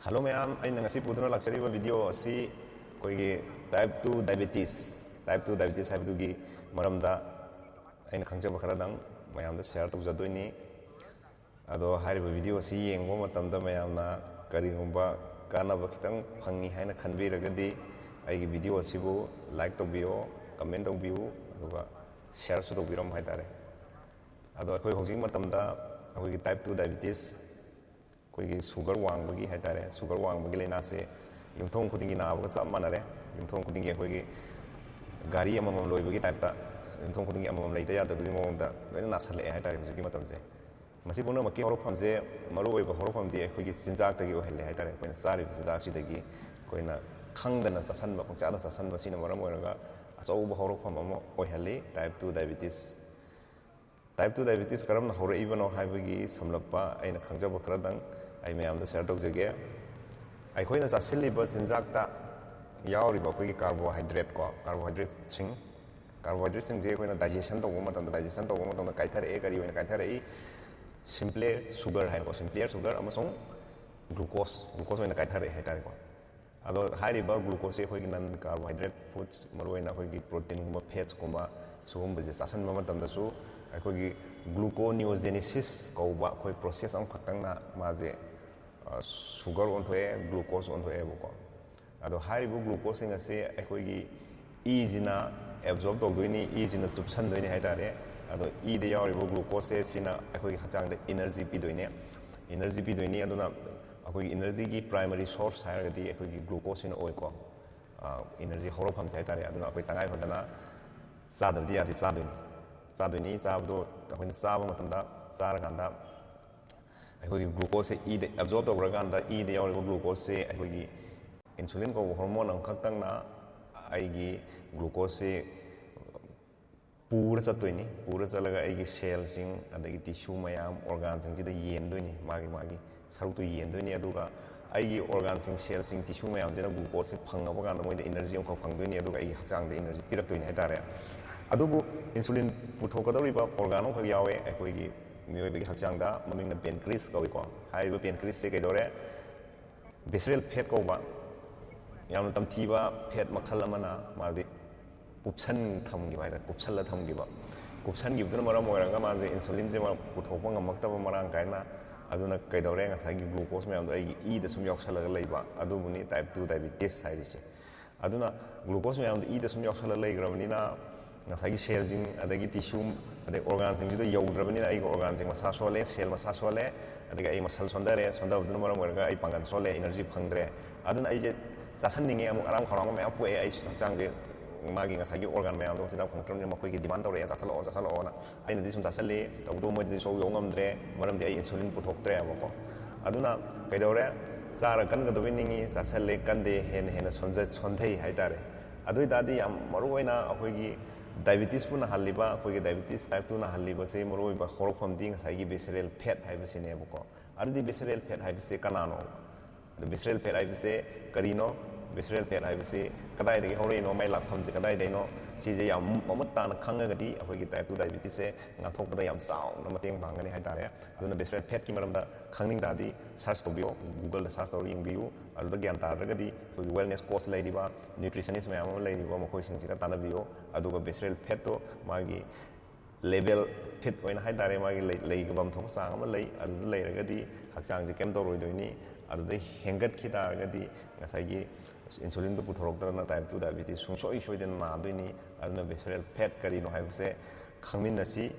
Hello ma'am, I ngasi puduna luxury video si koi type 2 diabetes haibdugi maramda aina khangja bakara dang mayam da share tawja doini ado hariba video si yengbo matamda mayam na kari gumba kana bakitang phangi haina khanbi ragadi ai video sibu like tawbiyo comment tawbiyo aduga share su tawbiram haitare ado koi hojing matamda koi type 2 diabetes koi sugar wang bagi haitare sugar wang bagi laina se yumthong khudingi na ba sa manare yumthong khudingi koi gari amam loi bagi type ta yumthong khudingi amam leita ya da bagi mo da loina na sale haitare bagi matam se masi puna makki horo pham se maru oi ba horo pham di koi sinjak ta gi o hele haitare koi sari sinjak si dagi koi na khangdana sa san ba ko cha da sa san ba sina maram oiraga asau ba horo pham amo oi hali type 2 diabetes type 2 diabetes karam na hore ibano haibagi samlappa aina khangjaba kharadang ai mayam da share tawjage ai khoina chasil liba sinjak ta yauri ba koi carbohydrate sing je khoina digestion tawba matam da kaithar e kari hoina kaithar e simple sugar hai ko simple sugar amasong glucose hoina kaithar e haitare ko ado hari ba glucose khoi nan carbohydrate foods maroina khoi gi protein guma fats guma sugum ba je sasan ma matam da su ai khoi gi gluconeogenesis ko ba khoi process am khatang na ma je sugar on thoe glucose on thoe ko ado hari bu glucose nga se ai khoi gi e jina absorb tog doini e jina subsan doini haitare ado e de yauri bu glucose sina ai khoi gi hachang de energy pi doini aduna akoi energy gi primary source hair di akoi gi glucose in oil ko energy horo pham sai tare aduna akoi tangai hodana sadam di adi saduni sabdo akoi saba matanda sara ganda akoi glucose e de absorb to ganda e de yauri glucose akoi gi insulin ko hormone ang khaktang na ai gi glucose pura chalaga ai gi cell sing adagi tissue mayam organ sing da yen doini magi saruk tu yen doini aduga ai organ sing cell sing tissue mayam jena glucose phanga ba ganda moida energy ko phang doini aduga ai hachang da energy pirak doini haitare adubu insulin puthokadori ba organ ko yawe akoi gi mioi bi hachang da maming na pancreas ko hai ba pancreas se ke dore visceral fat ko ba yam tam thiba fat makhal amana maji kupsan thamgi ba kupsal la thamgi ba kupsan gi dun mara moiranga maji insulin je ma puthokpa ngamakta ba marang kaina aduna kaidore nga sagi glucose mayam do ai e da sum yoksala ga leiba adubuni type 2 diabetes hairisi aduna glucose mayam do e da sum yoksala leigrabani na nga sagi cell jing adagi tissue adai organ jing do yaudrabani ai organ jing masa sole cell masa sole adagi ai masal sondare dun mara moiranga ai pangan sole energy phangdre aduna ai je sasanninge amu aram kharang ma apu ai changge magi nga sagi organ mayam do sida control ma khoi gi demand tawre jasalo na aina di sum jasale tawdo mo di so yongamdre maram di ai insulin puthoktre abako aduna kaidore sara kan ga do winningi jasale kande hen sonthei haitare adui dadi yam maruoina akhoi gi diabetes puna haliba akhoi gi diabetes type 2 na haliba se maroi ba khorofam ding sagi visceral fat haibasine abako adi visceral fat haibase kanano visceral fat haibase karino visceral fat haibase kadai dagi horino mai lakpham se kadai dai no sije yam mamata na khangagadi akoi gi type 2 diabetes se ngakthokpa da yam saw na mateng bangani haitare aduna visceral fat ki maramda khangning dadi search to bio google da search to ring bio aduda gyan ta ragadi koi wellness coach lai diba nutritionist mayam lai diba makoi sing sika tana bio aduga visceral fat to magi level fit oina haitare magi lai gam thong sang ama lai adu lai ragadi hakchang je kem to roi doini aduda hengat ki ta ragadi ngasagi insulin do puthorok na type 2 diabetes sungsoi den ma doini aduna visceral fat kari no haibse khangmin nasi